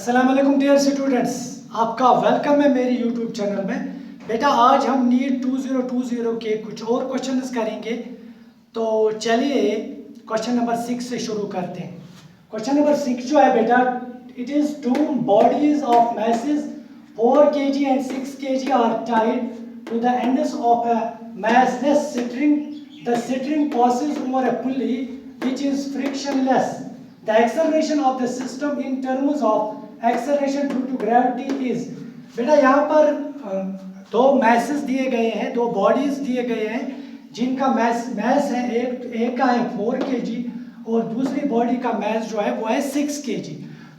अस्सलाम वालेकुम dear students, आपका वेलकम है मेरी यूट्यूब चैनल में। बेटा आज हम नीट 2020 के कुछ और क्वेश्चंस करेंगे। तो चलिए क्वेश्चन नंबर 6 से शुरू करते हैं। क्वेश्चन नंबर 6 जो है बेटा, it is two bodies of masses 4 kg and 6 kg are tied to the ends of a massless string. The string passes over a pulley which is frictionless. The acceleration of the system in terms of acceleration due to gravity is। बेटा यहाँ पर दो messes दिए गए हैं, दो bodies दिए गए हैं जिनका मैस है एक का है 4 kg और दूसरी बॉडी का मैस जो है वो है 6 kg।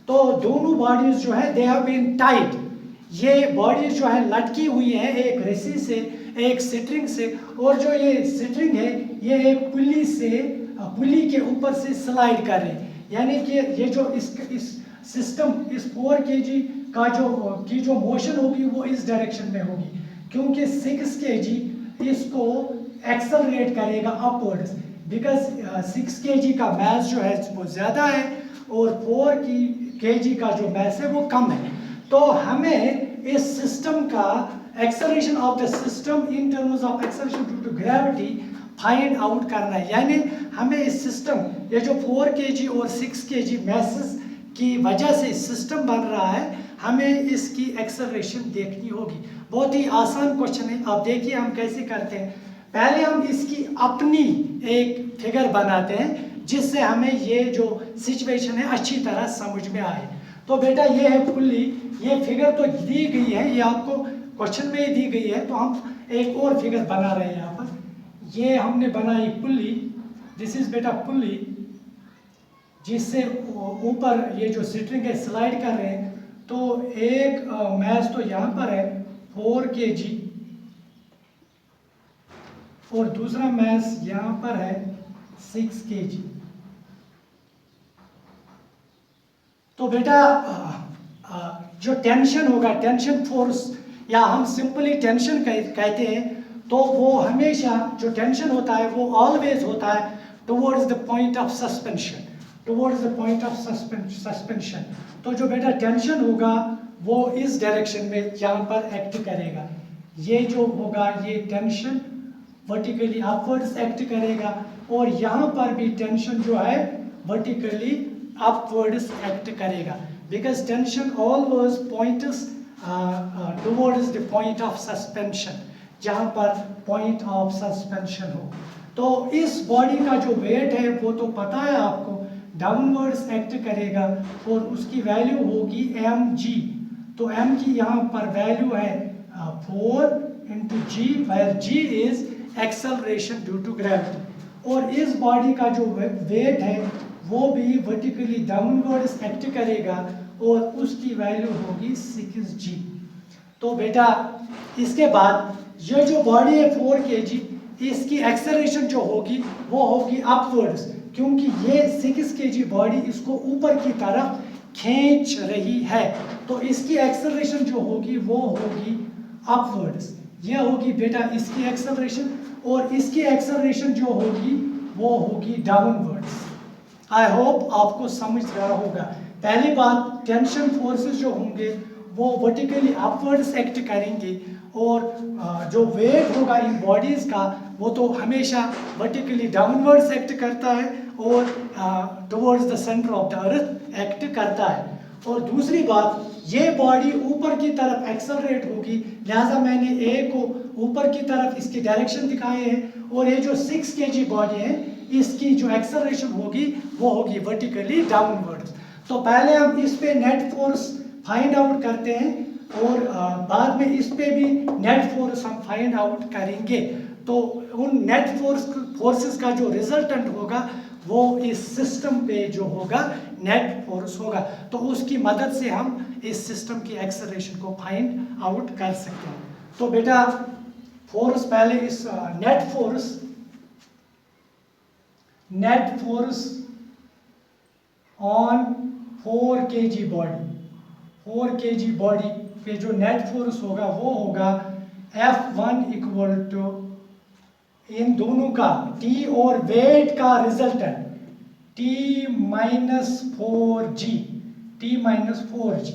तो दोनों बॉडीज जो है दे हैव बीन टाइड। ये बॉडीज जो है लटकी हुई है एक रस्सी से, एक स्ट्रिंग से, और जो ये स्ट्रिंग है ये एक पुली के ऊपर से स्लाइड कर रही है। यानी कि ये जो इस सिस्टम इस 4 kg का जो मोशन होगी वो इस डायरेक्शन में होगी, क्योंकि 6 kg इसको एक्सेलरेट करेगा अपवर्ड्स, बिकॉज 6 kg का मैस जो है वो ज़्यादा है और 4 kg का जो मैस है वो कम है। तो हमें इस सिस्टम का acceleration of the system in terms of acceleration due to gravity find out करना है। यानी हमें इस सिस्टम ये जो 4 kg और 6 kg मैसेस की वजह से सिस्टम बन रहा है, हमें इसकी एक्सेलरेशन देखनी होगी। बहुत ही आसान क्वेश्चन है। आप देखिए हम कैसे करते हैं। पहले हम इसकी अपनी एक फिगर बनाते हैं जिससे हमें ये जो सिचुएशन है अच्छी तरह समझ में आए। तो बेटा ये है पुल्ली, ये फिगर तो दी गई है, ये आपको क्वेश्चन में ही दी गई है। तो हम एक और फिगर बना रहे हैं यहाँ पर। ये हमने बनाई पुल्ली, दिस इज बेटा पुल्ली, जिससे ऊपर ये जो स्ट्रिंग है स्लाइड कर रहे हैं। तो एक मैस तो यहाँ पर है 4 kg और दूसरा मैस यहाँ पर है 6 kg। तो बेटा जो टेंशन होगा, टेंशन फोर्स या हम सिंपली टेंशन कहते हैं, तो वो हमेशा जो टेंशन होता है वो ऑलवेज होता है towards the point of suspension, towards the point of suspension. तो जो बेटा टेंशन होगा वो इस डायरेक्शन में यहाँ पर एक्ट करेगा। ये जो होगा ये टेंशन वर्टिकली अपवर्ड्स एक्ट करेगा और यहाँ पर भी टेंशन जो है वर्टिकली अपवर्ड्स एक्ट करेगा, because tension always points towards the point of suspension, जहाँ पर पॉइंट ऑफ सस्पेंशन हो। तो इस बॉडी का जो वेट है वो तो पता है आपको, डाउनवर्ड्स एक्ट करेगा और उसकी वैल्यू होगी mg। तो m की यहाँ पर वैल्यू है 4 × g, where g is acceleration due to gravity। और इस बॉडी का जो वेट है वो भी वर्टिकली डाउनवर्ड्स एक्ट करेगा और उसकी वैल्यू होगी 6g। तो बेटा इसके बाद ये जो बॉडी है 4 kg, इसकी एक्सेलरेशन जो होगी वो होगी अपवर्ड्स, क्योंकि ये 6 kg बॉडी इसको ऊपर की तरफ खींच रही है। तो इसकी एक्सेलरेशन जो होगी वो होगी अपवर्ड्स। ये होगी बेटा इसकी एक्सेलरेशन और इसकी एक्सेलरेशन जो होगी वो होगी डाउनवर्ड्स। आई होप आपको समझ रहा होगा। पहली बात, टेंशन फोर्सेस जो होंगे वो वर्टिकली अपवर्ड्स एक्ट करेंगे और जो वेट होगा इन बॉडीज का वो तो हमेशा वर्टिकली डाउनवर्ड्स एक्ट करता है और towards the centre of the earth act करता है। और दूसरी बात, ये बॉडी ऊपर की तरफ एक्सेलरेट होगी, लिहाजा मैंने ए को ऊपर की तरफ इसकी डायरेक्शन दिखाए हैं, और ये जो 6 kg बॉडी है इसकी जो एक्सेलरेशन होगी वो होगी वर्टिकली डाउनवर्ड्स। तो पहले हम इस पे नेट फोर्स फाइंड आउट करते हैं और बाद में इस पे भी नेट फोर्स हम फाइंड आउट करेंगे। तो उन नेट फोर्सेस का जो रिजल्टेंट होगा वो इस सिस्टम पे जो होगा नेट फोर्स होगा। तो उसकी मदद से हम इस सिस्टम की एक्सेलरेशन को फाइंड आउट कर सकते हैं। तो बेटा फोर्स पहले इस net force on 4 kg body पे जो नेट फोर्स होगा वो होगा F1 इक्वल टू इन दोनों का T और वेट का रिजल्टेंट T - 4G t-4g,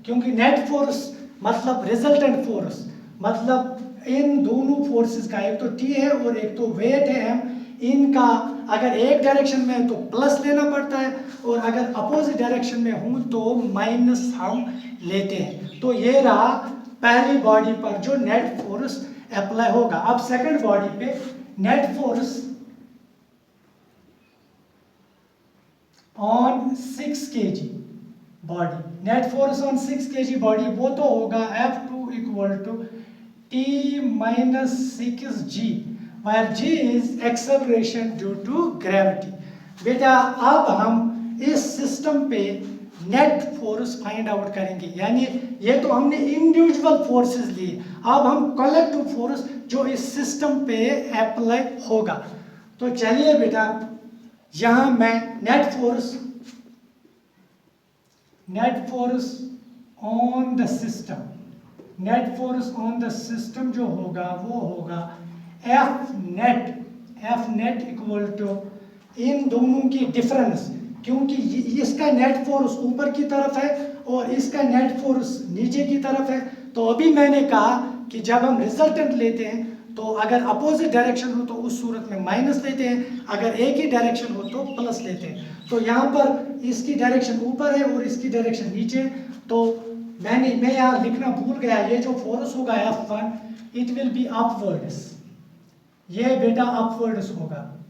क्योंकि नेट फोर्स मतलब रिजल्टेंट फोर्स मतलब इन दोनों फोर्सेस का, एक तो t है और एक तो वेट है m, इनका अगर एक डायरेक्शन में है तो प्लस लेना पड़ता है और अगर अपोजिट डायरेक्शन में हूं तो माइनस हम लेते हैं। तो ये रहा पहली बॉडी पर जो नेट फोर्स अप्लाई होगा। अब सेकंड बॉडी पे net force on 6 kg body, net force on 6 kg body वो तो होगा F2 equal to T-6g, where g is acceleration due to gravity। बेटा अब हम इस सिस्टम पे नेट फोर्स फाइंड आउट करेंगे, यानी ये तो हमने इंडिविजुअल फोर्सेस लिए, अब हम कलेक्टिव फोर्स जो इस सिस्टम पे अप्लाई होगा। तो चलिए बेटा यहां मैं net force on the system, net force on the system जो होगा वो होगा एफ नेट इक्वल टू इन दोनों की डिफरेंस, क्योंकि इसका नेट फोर्स ऊपर की तरफ है और इसका नेट फोर्स नीचे की तरफ है। तो अभी मैंने कहा कि जब हम रिजल्टेंट लेते हैं तो अगर अपोजिट डायरेक्शन हो तो उस सूरत में माइनस लेते हैं, अगर एक ही डायरेक्शन हो तो प्लस लेते हैं। तो यहाँ पर इसकी डायरेक्शन ऊपर है और इसकी डायरेक्शन नीचे, तो मैं यहाँ लिखना भूल गया, ये जो फोर्स होगा F1 it will be upwards, ये बेटा अपवर्ड्स होगा,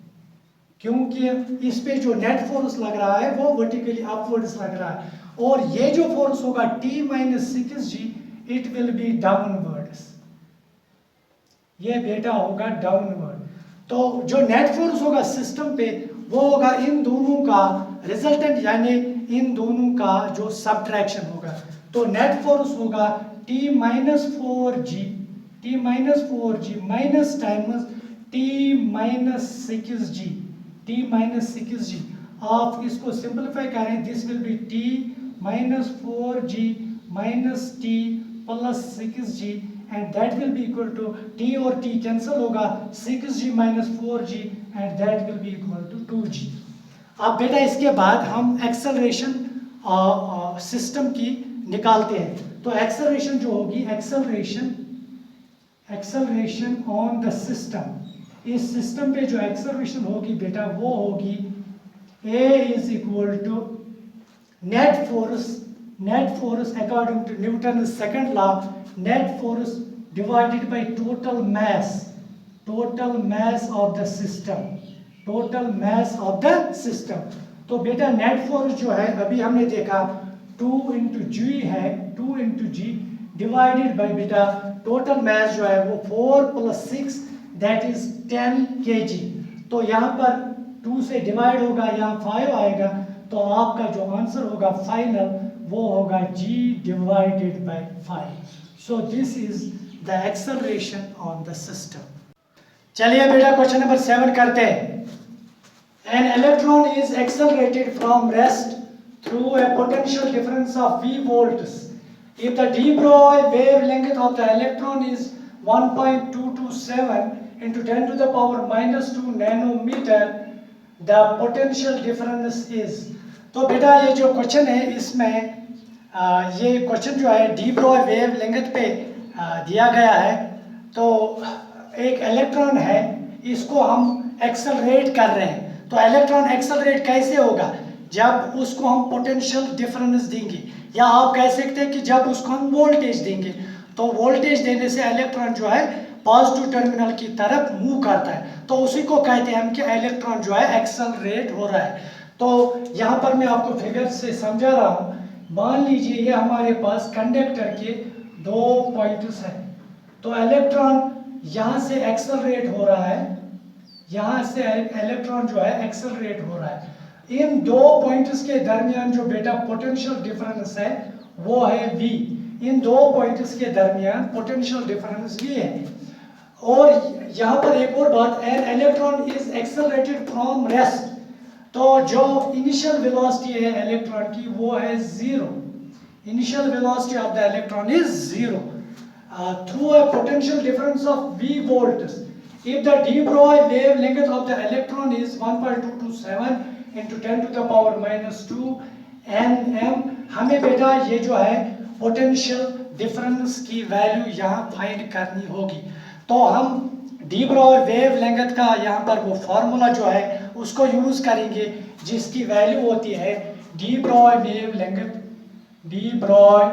क्योंकि इस पे जो नेट फोर्स लग रहा है वो वर्टिकली अपवर्ड्स लग रहा है, और ये जो फोर्स होगा T-6g it will be downwards, ये बेटा होगा डाउनवर्ड। तो जो नेट फोर्स होगा सिस्टम पे वो होगा इन दोनों का रिजल्टेंट, यानी इन दोनों का जो सब्ट्रैक्शन होगा। तो नेट फोर्स होगा T-4g माइनस टाइम्स T-6g, आप इसको सिंपलीफाई करें, this will B T-4g minus T plus 6g and that will be equal to t और t कैंसिल होगा 6g minus 4g and that will be equal to 2g। अब बेटा इसके बाद हम एक्सेलरेशन सिस्टम की निकालते हैं। तो एक्सेलरेशन जो होगी एक्सेलरेशन ऑन द सिस्टम, इस सिस्टम पे जो एक्सेलरेशन होगी बेटा वो होगी a is equal to net force according to Newton second law, net force divided by total mass of the system, तो बेटा नेट फोर्स जो है अभी हमने देखा 2 इंटू जी है, 2 इंटू जी डिवाइडेड बाय बेटा टोटल मास जो है वो 4 प्लस 6 दैट इज 10 kg। तो यहाँ पर 2 से डिवाइड होगा, यहाँ 5 आएगा, तो आपका जो आंसर होगा फाइनल वो होगा g divided by 5। So this is the acceleration on the system. चलिए बेटा क्वेश्चन नंबर 7 करते हैं। An electron is accelerated from rest through a potential difference of v volts. If the de Broglie wavelength of the electron is 1.227 into 10 to the power minus 2 nanometer, the potential difference is। तो बेटा ये जो question है इसमें ये question जो है de Broglie wavelength पे दिया गया है। तो एक इलेक्ट्रॉन है, इसको हम एक्सेलरेट कर रहे हैं। तो इलेक्ट्रॉन एक्सेलरेट कैसे होगा? जब उसको हम पोटेंशियल डिफरेंस देंगे, या आप कह सकते हैं कि जब उसको हम वोल्टेज देंगे। तो वोल्टेज देने से इलेक्ट्रॉन जो है पॉजिटिव टर्मिनल की तरफ मूव करता है, तो उसी को कहते हैं हम कि इलेक्ट्रॉन जो है एक्सेलरेट हो रहा है। तो यहाँ पर मैं आपको फिगर से समझा रहा हूँ। मान लीजिए ये हमारे पास कंडक्टर के 2 पॉइंट्स हैं, तो इलेक्ट्रॉन यहाँ से एक्सेलरेट हो रहा है, यहाँ से इलेक्ट्रॉन जो है एक्सेलरेट हो रहा है। इन 2 पॉइंट्स के दरमियान जो बेटा पोटेंशियल डिफरेंस है वो है v। इन 2 पॉइंट्स के दरमियान पोटेंशियल डिफरेंस v है। और यहाँ पर एक और बात, an electron is accelerated from rest, तो जो इनिशियल वेलोसिटी है इलेक्ट्रॉन की वो है 0। Initial velocity of the electron is 0 through a potential difference of v volts। If the de Broglie wavelength of the electron is 1.227 into 10 to the power minus 2 nm, हमें बेटा ये जो है potential difference की value यहाँ find करनी होगी। तो हम डी ब्रॉय वेव लेंथ का यहाँ पर वो फॉर्मूला जो है उसको यूज करेंगे, जिसकी वैल्यू होती है de Broglie wavelength, de Broglie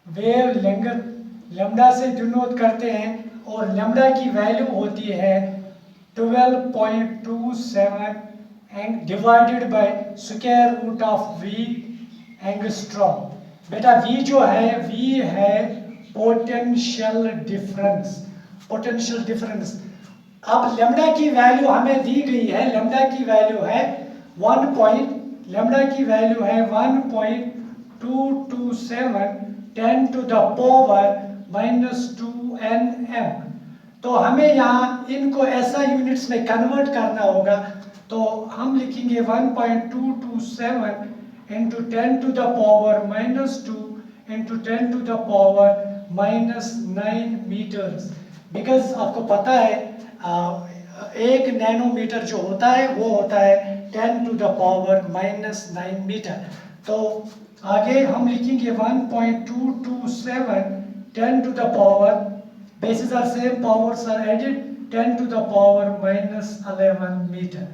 wavelength lambda से डिनोट करते हैं, और लैम्डा की वैल्यू होती है 12.27 and divided by square root of v angstrom. बेटा v जो है v है पोटेंशियल डिफरेंस, पोटेंशियल डिफरेंस। अब लैम्डा की वैल्यू हमें दी गई है, लैम्डा की वैल्यू है 1.227 10 to the power -2 nm। तो हमें यहाँ इनको ऐसा यूनिट्स में कन्वर्ट करना होगा, तो हम लिखेंगे 1.227 into 10 to the power -2 into 10 to the power -9 meters। Because आपको पता है एक नैनोमीटर जो होता है वो होता है 10 to the power -9 मीटर। तो आगे हम लिखेंगे 1.227 10 to the power, bases are same, powers are added, 10 to the power -11 metre.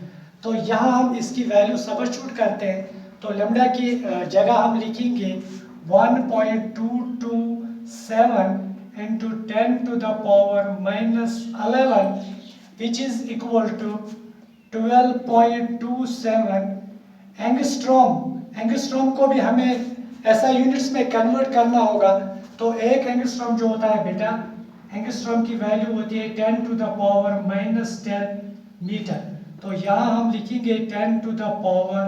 तो यहाँ हम इसकी वैल्यू सब्स्टिट्यूट करते हैं, तो लैम्डा की जगह हम लिखेंगे 1.227 into 10 to the power -11 which is equal to 12.27 angstrom. Angstrom को भी हमें ऐसा यूनिट्स में कन्वर्ट करना होगा, तो एक एंगस्ट्रॉम जो होता है बेटा, एंगस्ट्रॉम की वैल्यू होती है 10 to the power -10 मीटर। तो यहाँ हम लिखेंगे 10 to the power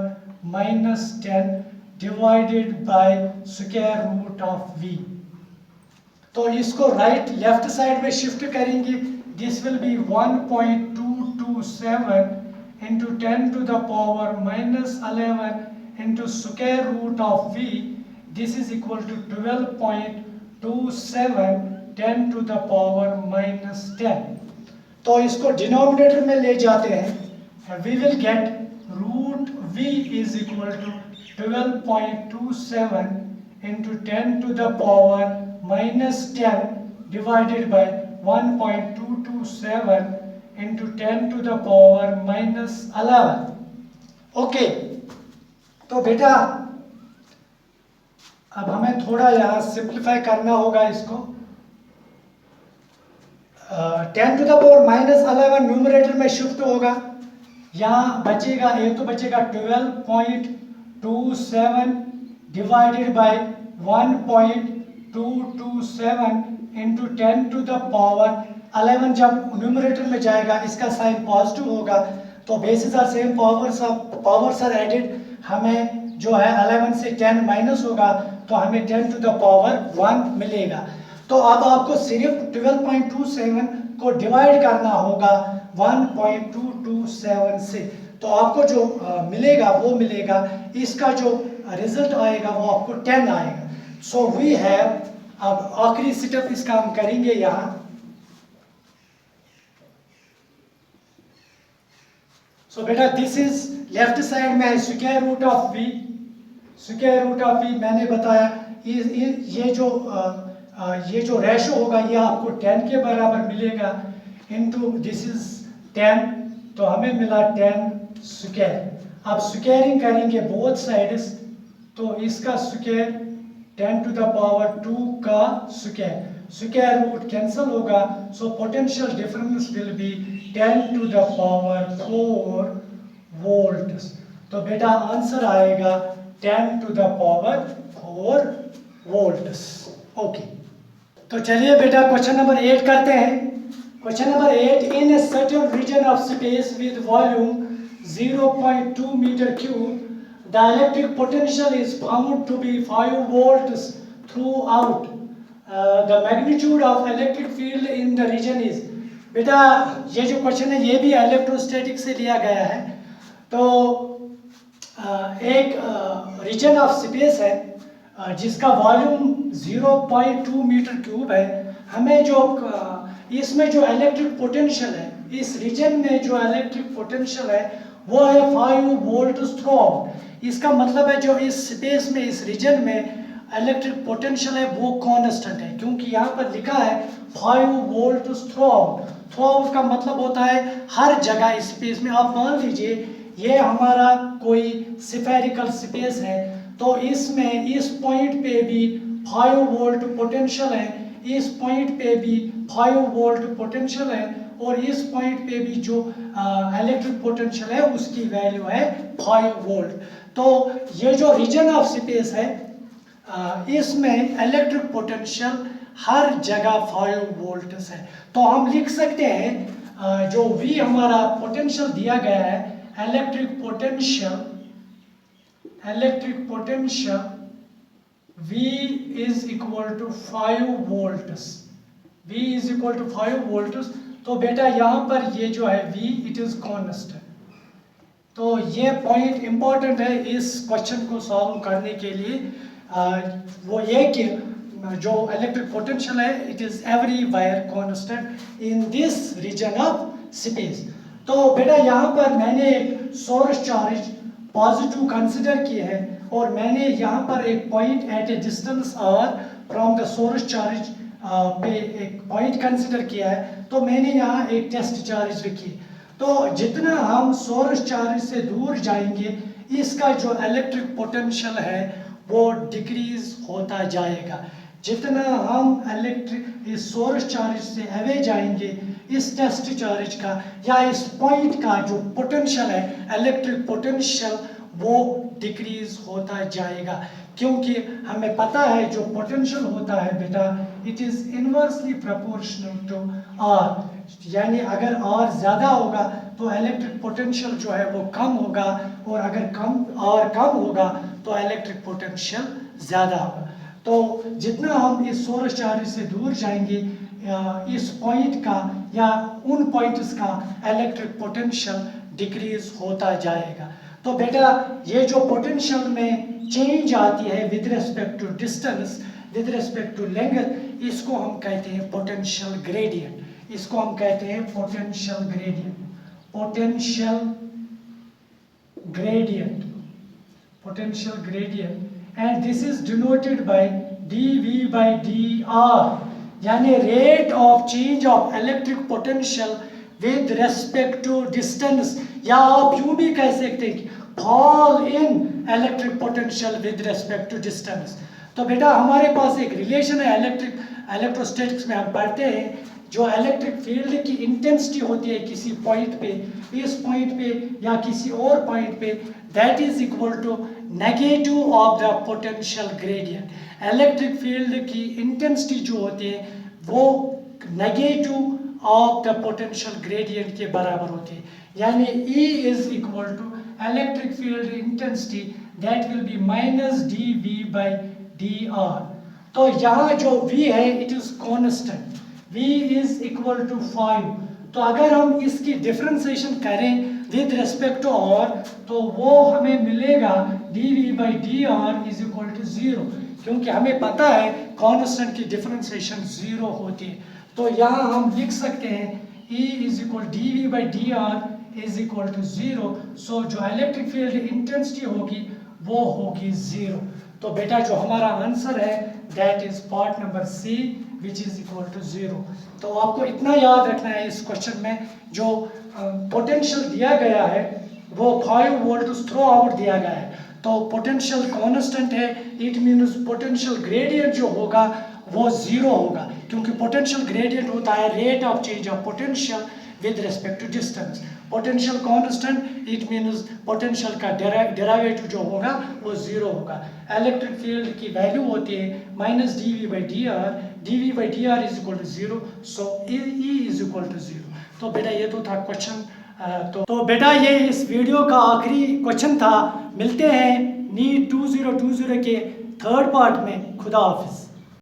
-10 divided by square root of v। तो इसको राइट लेफ्ट साइड में शिफ्ट करेंगे, this will be 1.227 into 10 to the power -11 into square root of v, this is equal to 12.27 10 to the power -10। तो इसको denominator में ले जाते हैं, we will get root v is equal to 12.27 into 10 to the power -10 divided by 1.227 into 10 to the power -11। Okay, तो बेटा अब हमें थोड़ा यहाँ सिंप्लीफाई करना होगा इसको। 10 to the power -11 न्यूमरेटर में शिफ्ट होगा, यहाँ बचेगा, एक तो बचेगा 12.27 divided by 1.227 into 10 to the power 11। जब न्यूमरेटर में जाएगा इसका साइन पॉजिटिव होगा, तो bases are same, powers are added, हमें जो है 11 से 10 माइनस होगा, तो हमें 10 to the power 1 मिलेगा। तो अब आपको सिर्फ 12.27 को डिवाइड करना होगा 1.227 से, तो आपको जो मिलेगा वो मिलेगा, इसका जो रिजल्ट आएगा वो आपको 10 आएगा। सो वी हैव, अब आखिरी स्टेप इसका हम करेंगे यहाँ। सो बेटा दिस इज लेफ्ट साइड में है square root of v, square root of v मैंने बताया ये जो रेशो होगा ये आपको 10 के बराबर मिलेगा, इनटू दिस इज 10, तो हमें मिला 10 स्क्वायर। अब स्क्वायरिंग करेंगे बोथ साइड्स, तो इसका स्क्वायर 10 to the power 2 का स्क्वायर, स्क्वायर रूट कैंसिल होगा, so potential difference will be 10 to the power 4 volts. तो बेटा आंसर आएगा 10 to the power 4 volts. Okay, तो चलिए बेटा क्वेश्चन नंबर 8 करते हैं। Question number 8, in a certain region of space with volume 0.2 metre cube the electric potential is found to be 5 volts throughout, the magnitude of electric field in the region is। बेटा ये जो question है ये भी electrostatic से लिया गया है। तो एक रीजन ऑफ स्पेस है जिसका वॉल्यूम 0.2 मीटर क्यूब है, हमें जो इसमें जो इलेक्ट्रिक पोटेंशियल है, इस रीजन में जो इलेक्ट्रिक पोटेंशियल है वो है 5 वोल्ट थ्रू आउट। इसका मतलब है जो इस स्पेस में, इस रीजन में इलेक्ट्रिक पोटेंशियल है वो कांस्टेंट है, क्योंकि यहाँ पर लिखा है 5 volt through out. Through out का मतलब होता है हर जगह स्पेस में। आप मान लीजिए ये हमारा कोई स्फेरिकल स्पेस है, तो इसमें इस पॉइंट पे भी 5 वोल्ट पोटेंशियल है, इस पॉइंट पे भी 5 वोल्ट पोटेंशियल है, और इस पॉइंट पे भी जो इलेक्ट्रिक पोटेंशियल है उसकी वैल्यू है 5 वोल्ट। तो ये जो रीजन ऑफ स्पेस है इसमें इलेक्ट्रिक पोटेंशियल हर जगह 5 वोल्ट है। तो हम लिख सकते हैं जो V हमारा पोटेंशियल दिया गया है, electric potential V is equal to 5 volts. V is equal to 5 volts. तो बेटा यहाँ पर ये जो है V इट इज कांस्टेंट। तो ये पॉइंट इंपॉर्टेंट है इस क्वेश्चन को सॉल्व करने के लिए। वो ये कि जो इलेक्ट्रिक पोटेंशियल है it is everywhere constant in this region of space. तो बेटा यहाँ पर मैंने एक सोर्स चार्ज पॉजिटिव कंसिडर किए हैं, और मैंने यहाँ पर एक point at a distance r from the source charge पे एक पॉइंट कंसिडर किया है। तो मैंने यहाँ एक टेस्ट चार्ज रखी। तो जितना हम सोर्स चार्ज से दूर जाएंगे इसका जो इलेक्ट्रिक पोटेंशियल है वो डिक्रीज होता जाएगा। जितना हम इस सोर्स चार्ज से अवे जाएंगे इस टेस्ट चार्ज का या इस पॉइंट का जो पोटेंशियल है इलेक्ट्रिक पोटेंशियल वो डिक्रीज होता जाएगा, क्योंकि हमें पता है जो पोटेंशियल होता है बेटा it is inversely proportional to R। यानी अगर R ज़्यादा होगा तो इलेक्ट्रिक पोटेंशियल जो है वो कम होगा, और अगर R कम होगा तो इलेक्ट्रिक पोटेंशियल ज़्यादा होगा। तो जितना हम इस सोर्स चार्ज से दूर जाएंगे इस पॉइंट का या उन पॉइंट्स का इलेक्ट्रिक पोटेंशियल डिक्रीज होता जाएगा। तो बेटा ये जो पोटेंशियल में चेंज आती है with respect to distance, with respect to length, इसको हम कहते हैं पोटेंशियल ग्रेडियंट। इसको हम कहते हैं potential gradient. Potential gradient and this is denoted by dV by dr, यानी rate of change of electric potential with respect to distance, या आप यूं भी कह सकते हैं fall in electric potential with respect to distance। तो बेटा हमारे पास एक रिलेशन है इलेक्ट्रोस्टैटिक्स में हम पढ़ते हैं जो इलेक्ट्रिक फील्ड की इंटेंसिटी होती है किसी पॉइंट पे, इस पॉइंट पे या किसी और पॉइंट पे, that is equal to negative of the potential gradient. Electric field की इंटेंसिटी जो होती है वो negative of the potential gradient के बराबर होती है, यानी E is equal to electric field intensity that will be minus dV by dr। तो यहाँ जो V है it is constant, V is equal to 5। तो अगर हम इसकी डिफरेंशिएशन करें विद रिस्पेक्ट टू R तो वो हमें मिलेगा dV by dr is equal to 0, क्योंकि हमें पता है कांस्टेंट की डिफरेंशिएशन 0 होती है। तो यहाँ हम लिख सकते हैं E is equal dV by dr is equal to 0। So जो इलेक्ट्रिक फील्ड इंटेंसिटी होगी वो होगी 0। तो बेटा जो हमारा आंसर है that is part number C which is equal to 0। तो आपको इतना याद रखना है इस क्वेश्चन में जो पोटेंशियल दिया गया है वो 5 वोल्ट थ्रू आउट दिया गया है। तो पोटेंशियल कांस्टेंट है, इट मीन्स पोटेंशियल ग्रेडियंट जो होगा वो 0 होगा, क्योंकि पोटेंशियल ग्रेडियंट होता है rate of change of potential with respect to distance. Potential constant it means potential का डेरिवेटिव जो होगा वो 0 होगा। इलेक्ट्रिक फील्ड की वैल्यू होती है minus dV by dr, dV by dr is equal to 0, so E is equal to 0। तो बेटा ये तो था क्वेश्चन। तो बेटा ये इस वीडियो का आखिरी क्वेश्चन था। मिलते हैं नीट 2020 के थर्ड पार्ट में। खुदा हाफिज।